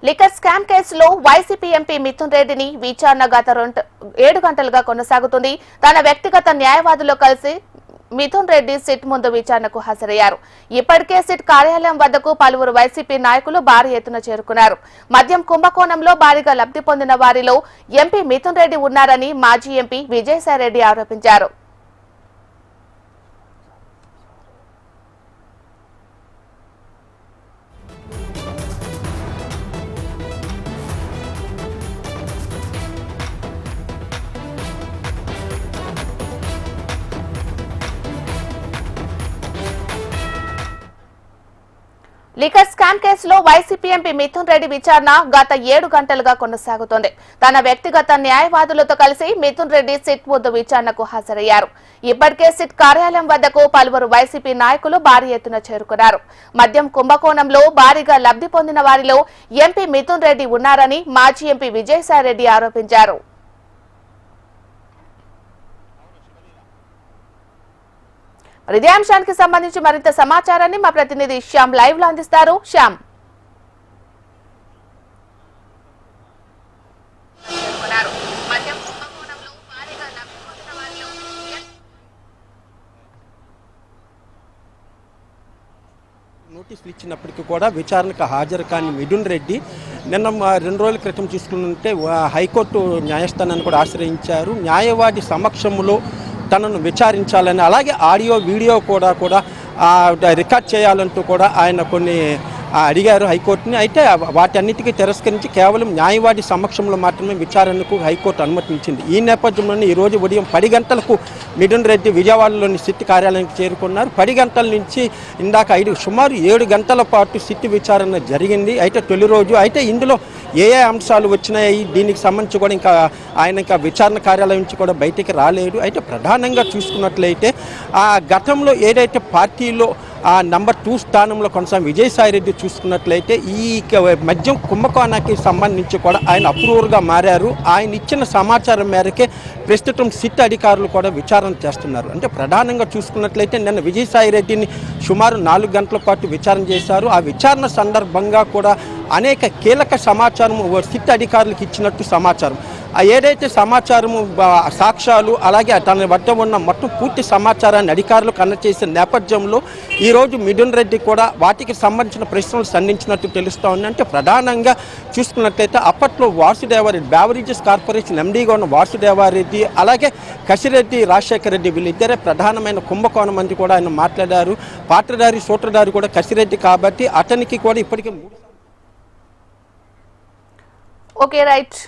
Liquor scam కేసులో YCP MP Mithun రెడ్డిని విచారణ గత 7 గంటలుగా కొనసాగుతుంది. తన వ్యక్తిగత న్యాయవాదులు కలిసి మిథున్ రెడ్డి సిట్ ముందు విచారణకు హాజరయ్యారు. ఇప్పటికే సిట్ కార్యాలయం వద్దకు పలువురు వైసీపీ నాయకులు భారీ ఎత్తున చేరుకున్నారు. మద్యం కుంభకోణంలో భారీగా లబ్ధి పొందిన వారిలో ఎంపీ మిథున్ రెడ్డి ఉన్నారని మాజీ ఎంపీ విజయసాయిరెడ్డి ఆరోపించారు. లిక్కర్ స్కామ్ కేసులో వైసీపీ ఎంపీ మిథున్ రెడ్డి విచారణ గత 7 గంటలుగా కొనసాగుతోంది. తన వ్యక్తిగత న్యాయవాదులతో కలిసి మిథున్ రెడ్డి సిట్ ముందు విచారణకు హాజరయ్యారు. ఇప్పటికే సిట్ కార్యాలయం వద్దకు పలువురు వైసీపీ నాయకులు భారీ ఎత్తున చేరుకున్నారు. మద్యం కుంభకోణంలో భారీగా లబ్ధి పొందిన వారిలో ఎంపీ మిథున్ రెడ్డి ఉన్నారని మాజీ ఎంపీ విజయసాయిరెడ్డి ఆరోపించారు. ఇదే అంశానికి సంబంధించి మరింత సమాచారాన్ని మా ప్రతినిధి శ్యామ్ లైవ్ లో అందిస్తారు. శ్యామ్, నోటీసులు ఇచ్చినప్పటికీ కూడా విచారణకు హాజరు కాని మిథున్ రెడ్డి నిన్న 2 రోజుల క్రితం చూసుకుంటే హైకోర్టు న్యాయస్థానాన్ని కూడా ఆశ్రయించారు. న్యాయవాది సమక్షంలో తనను విచారించాలని, అలాగే ఆడియో వీడియో కూడా రికార్డ్ చేయాలంటూ కూడా ఆయన కొన్ని అడిగారు హైకోర్టుని. అయితే వాటన్నిటికీ తిరస్కరించి కేవలం న్యాయవాది సమక్షంలో మాత్రమే విచారణకు హైకోర్టు అనుమతించింది. ఈ నేపథ్యంలోనే ఈరోజు ఉదయం 10 గంటలకు మిథున్ రెడ్డి విజయవాడలోని సిట్ కార్యాలయానికి చేరుకున్నారు. 10 గంటల నుంచి ఇందాక సుమారు 7 గంటల పాటు సిట్ విచారణ జరిగింది. అయితే తొలి రోజు అయితే ఇందులో ఏ అంశాలు వచ్చినాయి, దీనికి సంబంధించి కూడా ఆయన విచారణ కార్యాలయం నుంచి కూడా బయటికి రాలేడు. అయితే ప్రధానంగా చూసుకున్నట్లయితే గతంలో ఏదైతే పార్టీలో నంబర్ 2 స్థానంలో కొనసాగి విజయసాయిరెడ్డి చూసుకున్నట్లయితే ఈ మద్యం కుంభకోణానికి సంబంధించి కూడా ఆయన అప్రూవర్గా మారారు. ఆయన ఇచ్చిన సమాచారం మేరకే ప్రస్తుతం సిట్ అధికారులు కూడా విచారణ చేస్తున్నారు. అంటే ప్రధానంగా చూసుకున్నట్లయితే నిన్న విజయసాయిరెడ్డిని సుమారు 4 గంటల పాటు విచారణ చేశారు. ఆ విచారణ సందర్భంగా కూడా అనేక కీలక సమాచారం సిట్ అధికారులకు ఇచ్చినట్టు సమాచారం. ఏదైతే సమాచారము సాక్ష్యాలు అలాగే తన వద్ద ఉన్న మొత్తం పూర్తి సమాచారాన్ని అధికారులకు అందజేసిన నేపథ్యంలో ఈరోజు మిథున్ రెడ్డి కూడా వాటికి సంబంధించిన ప్రశ్నలు సంధించినట్టు తెలుస్తూ ఉంది. అంటే ప్రధానంగా చూసుకున్నట్లయితే అప్పట్లో వాసుదేవారెడ్డి బెవరేజెస్ కార్పొరేషన్ ఎండీగా ఉన్న వాసుదేవారెడ్డి అలాగే కసిరెడ్డి రాజశేఖర రెడ్డి వీళ్ళిద్దరే ప్రధానమైన కుంభకోణం అని కూడా ఆయన మాట్లాడారు. పాత్రధారి సూత్రధారి కూడా కసిరెడ్డి కాబట్టి అతనికి కూడా ఇప్పటికీ ఓకే రైట్.